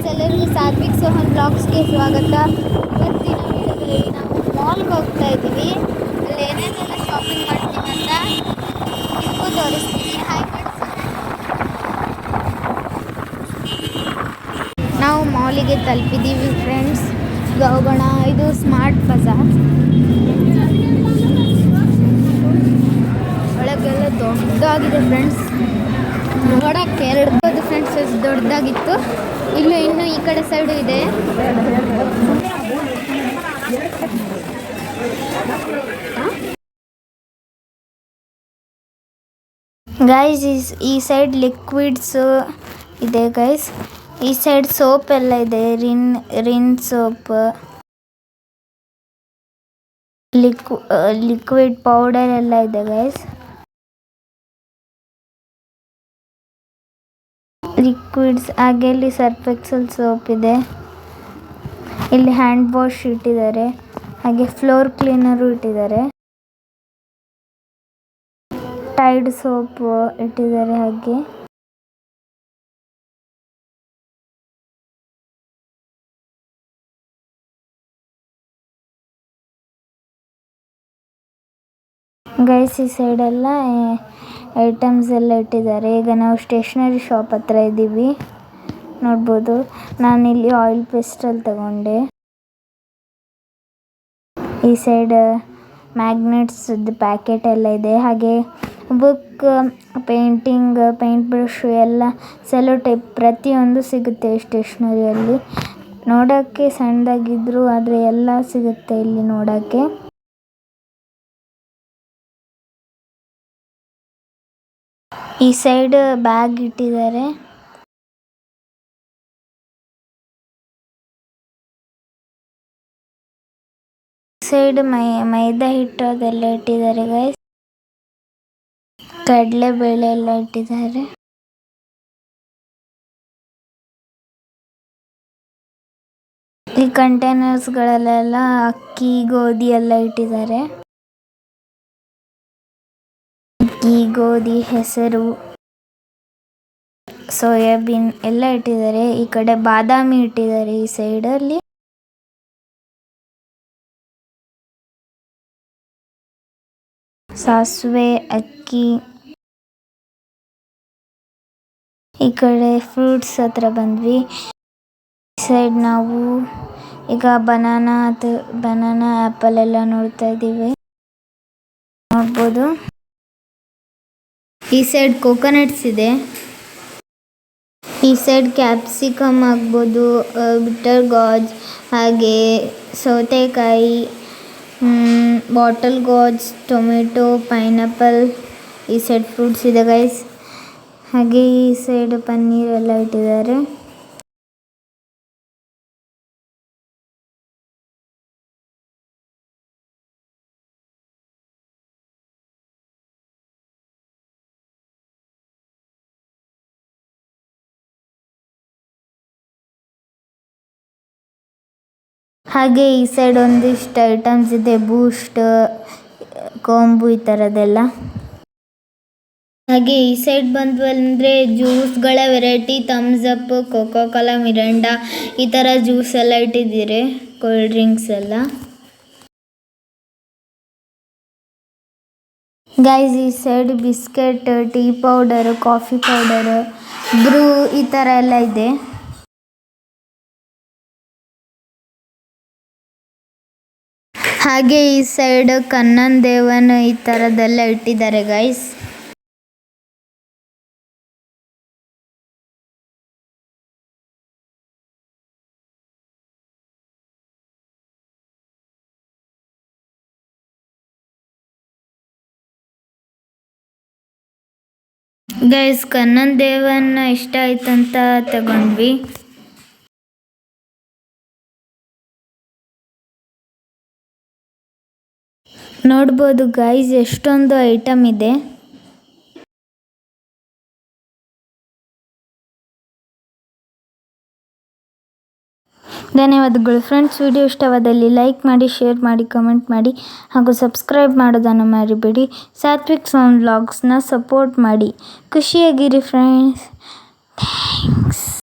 Friends, ಎಲ್ಲರಿಗೂ ಸಾತ್ವಿಕ್ ಸೋಹನ್ ಬ್ಲಾಗ್ಸ್ಗೆ ಸ್ವಾಗತ. ಇವತ್ತಿನ ವಿಡಿಯೋದಲ್ಲಿ ನಾವು ಮಾಲ್ಗೆ ಹೋಗ್ತಾ ಇದ್ದೀವಿ. ಅಲ್ಲಿ ಏನೇನೆಲ್ಲ ಶಾಪಿಂಗ್ ಮಾಡ್ತೀವಿ ಅಂತ ನಿಮಗೂ ತೋರಿಸ್ತೀನಿ. ಹಾಯ್ ಫ್ರೆಂಡ್ಸ್, ನಾವು ಮಾಲಿಗೆ ತಲುಪಿದ್ದೀವಿ ಫ್ರೆಂಡ್ಸ್. ಹೋಗೋಣ. ಇದು ಸ್ಮಾರ್ಟ್ ಬಜಾರ್. ಒಳಗೆಲ್ಲ ದೊಡ್ಡದಾಗಿದೆ ಫ್ರೆಂಡ್ಸ್. ನೋಡೋಕ್ಕೆ ಎರಡು ಫ್ರೆಂಡ್ಸ್ ಎಷ್ಟು ದೊಡ್ಡದಾಗಿತ್ತು. ಇನ್ನು ಈ ಕಡೆ ಸೈಡು ಇದೆ. ಗೈಸ್ ಈ ಸೈಡ್ ಲಿಕ್ವಿಡ್ಸ್ ಇದೆ ಗೈಸ್. ಈ ಸೈಡ್ ಸೋಪ್ ಎಲ್ಲ ಇದೆ. ರಿನ್ ಸೋಪ್, ಲಿಕ್ವಿಡ್ ಪೌಡರ್ ಎಲ್ಲ ಇದೆ ಗೈಸ್. ಲಿಕ್ವಿಡ್ಸ್, ಹಾಗೆ ಇಲ್ಲಿ ಸರ್ಫ್ ಎಕ್ಸೆಲ್ ಸೋಪ್ ಇದೆ. ಇಲ್ಲಿ ಹ್ಯಾಂಡ್ ವಾಶ್ ಇಟ್ಟಿದ್ದಾರೆ, ಹಾಗೆ ಫ್ಲೋರ್ ಕ್ಲೀನರು ಇಟ್ಟಿದ್ದಾರೆ. ಟೈಡ್ ಸೋಪ್ ಇಟ್ಟಿದ್ದಾರೆ. ಹಾಗೆ ಗೈಸ್ ಈ ಸೈಡ್ ಎಲ್ಲ ಐಟಮ್ಸ್ ಎಲ್ಲ ಇಟ್ಟಿದ್ದಾರೆ. ಈಗ ನಾವು ಸ್ಟೇಷನರಿ ಶಾಪ್ ಹತ್ರ ಇದ್ದೀವಿ. ನೋಡ್ಬೋದು, ನಾನಿಲ್ಲಿ ಆಯಿಲ್ ಪೇಸ್ಟಲ್ ತಗೊಂಡೆ. ಈ ಸೈಡ್ ಮ್ಯಾಗ್ನೆಟ್ಸ್ ಪ್ಯಾಕೆಟ್ ಎಲ್ಲ ಇದೆ. ಹಾಗೆ ಬುಕ್, ಪೇಂಟ್ ಬ್ರಷ್ ಎಲ್ಲ, ಸೆಲೋ ಟೇಪ್ ಪ್ರತಿಯೊಂದು ಸಿಗುತ್ತೆ ಸ್ಟೇಷನರಿಯಲ್ಲಿ. ನೋಡೋಕ್ಕೆ ಸಣ್ಣದಾಗಿದ್ರು ಆದರೆ ಎಲ್ಲ ಸಿಗುತ್ತೆ ಇಲ್ಲಿ ನೋಡೋಕ್ಕೆ. ಈ ಸೈಡ್ ಬ್ಯಾಗ್ ಇಟ್ಟಿದ್ದಾರೆ. ಸೈಡ್ ಮೈದಾ ಹಿಟ್ಟು ಅದೆಲ್ಲ ಇಟ್ಟಿದ್ದಾರೆ ಗೈಸ್. ಕಡಲೆಬೇಳೆ ಎಲ್ಲ ಇಟ್ಟಿದ್ದಾರೆ. ಈ ಕಂಟೈನರ್ಸ್ಗಳಲ್ಲೆಲ್ಲ ಅಕ್ಕಿ, ಗೋಧಿ ಎಲ್ಲ ಇಟ್ಟಿದ್ದಾರೆ. ಅಕ್ಕಿ, ಗೋಧಿ, ಹೆಸರು, ಸೋಯಾಬೀನ್ ಎಲ್ಲ ಇಟ್ಟಿದ್ದಾರೆ. ಈ ಕಡೆ ಬಾದಾಮಿ ಇಟ್ಟಿದ್ದಾರೆ ಈ ಸೈಡಲ್ಲಿ. ಸಾಸಿವೆ, ಅಕ್ಕಿ. ಈ ಕಡೆ ಫ್ರೂಟ್ಸ್ ಹತ್ರ ಬಂದ್ವಿ. ಈ ಸೈಡ್ ನಾವು ಈಗ ಬನಾನಾ, ಆ್ಯಪಲ್ ಎಲ್ಲ ನೋಡ್ತಾ ಇದ್ದೀವಿ. ನೋಡ್ಬೋದು, ಈ ಸೈಡ್ ಕೋಕೋನಟ್ಸ್ ಇದೆ. ಈ ಸೈಡ್ ಕ್ಯಾಪ್ಸಿಕಮ್ ಆಗ್ಬೋದು, ಬಿಟರ್ ಗಾಜ್, ಹಾಗೆ ಸೌತೆಕಾಯಿ, ಬಾಟಲ್ ಗಾಜ್, ಟೊಮೆಟೊ, ಪೈನಾಪಲ್. ಈ ಸೈಡ್ ಫ್ರೂಟ್ಸ್ ಇದೆ ಗೈಸ್. ಹಾಗೆ ಈ ಸೈಡ್ ಪನ್ನೀರ್ ಎಲ್ಲ ಇಟ್ಟಿದ್ದಾರೆ. ಹಾಗೆ ಈ ಸೈಡ್ ಒಂದಿಷ್ಟು ಐಟಮ್ಸ್ ಇದೆ, ಬೂಸ್ಟ್, ಕೊಂಬು, ಈ ಥರದ್ದೆಲ್ಲ. ಹಾಗೆ ಈ ಸೈಡ್ ಬಂದ್ವಂದರೆ ಜ್ಯೂಸ್ಗಳ variety, Thums Up, Coca Cola, Mirinda, ಈ ಥರ ಜ್ಯೂಸ್ ಎಲ್ಲ ಇಟ್ಟಿದ್ದೀರಿ, ಕೋಲ್ಡ್ ಡ್ರಿಂಕ್ಸ್ ಎಲ್ಲ. ಗೈಸ್ ಈ side biscuit, tea powder, coffee powder, Bru, ಈ ಥರ ಎಲ್ಲ ಇದೆ. ಹಾಗೆ ಈ ಸೈಡ್ ಕಣ್ಣನ್ ದೇವನ್, ಈ ಥರದ್ದೆಲ್ಲ ಇಟ್ಟಿದ್ದಾರೆ ಗೈಸ್. ಗೈಸ್ ಕಣ್ಣನ್ ದೇವನ್ ಇಷ್ಟ ಆಯ್ತಂತ ತಗೊಂಡ್ವಿ. ನೋಡ್ಬೋದು ಗೈಸ್ ಎಷ್ಟೊಂದು ಐಟಮ್ ಇದೆ. ಧನ್ಯವಾದಗಳು ಫ್ರೆಂಡ್ಸ್. ವಿಡಿಯೋ ಇಷ್ಟವಾದಲ್ಲಿ ಲೈಕ್ ಮಾಡಿ, ಶೇರ್ ಮಾಡಿ, ಕಮೆಂಟ್ ಮಾಡಿ ಹಾಗೂ ಸಬ್ಸ್ಕ್ರೈಬ್ ಮಾಡೋದನ್ನು ಮರಿಬೇಡಿ. ಸಾತ್ವಿಕ್ ಸೋಹನ್ ವ್ಲಾಗ್ಸ್ನ ಸಪೋರ್ಟ್ ಮಾಡಿ. ಖುಷಿಯಾಗಿರಿ ಫ್ರೆಂಡ್ಸ್.